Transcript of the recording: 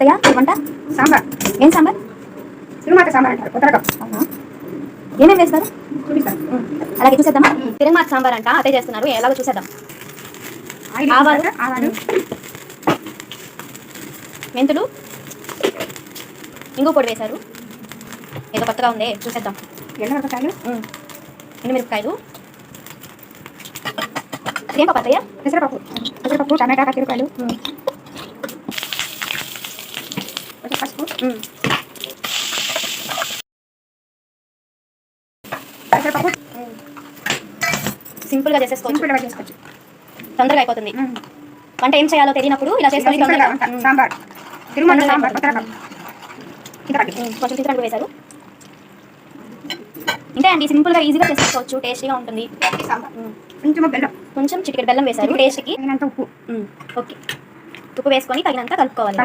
అత్తయ్య వంట సాంబార్. ఏం సాంబార్? తిరుమాట సాంబార్ అంటారు. కొత్తరకం. అవునా? ఏమేమి వేస్తారు? చూపిస్తాను. అలాగే చూసేద్దామా? తిరుమాత సాంబార్ అంట అత్తయ్య చేస్తున్నారు, ఎలాగో చూసేద్దాం. ఆయిల్, ఆవాలు, ఆవాలు, మెంతులు, ఇంగు పొడి వేశారు. ఏదో కొత్తగా ఉంది, చూసేద్దాం. ఎండుమిరపకాయలు, ఎండుమిరపకాయలు, ఏం పప్పు అత్తయ్య? పెసరపప్పు, టమాటా, పచ్చిమిరపకాయలు, కొంచెం పసుపు, పెసరపప్పు. సింపుల్గా చేసేసుకోవచ్చు, సింపుల్గా చేసుకోవచ్చు, తొందరగా అయిపోతుంది. వంట ఏం చేయాలో తెలియనప్పుడు ఇలా చేసుకొని సాంబార్, తిరుమల సాంబార్, కొత్తరకం. కొంచెం చింతపండు వేశారు. ఇంతే అండి, సింపుల్గా ఈజీగా చేసుకోవచ్చు, టేస్టీగా ఉంటుంది. సాంబార్. కొంచెం బెల్లం, కొంచెం చిటికెడు బెల్లం వేశారు టేస్ట్కి. తగినంత ఉప్పు. ఓకే, ఉప్పు వేసుకొని తగినంత కలుపుకోవాలి.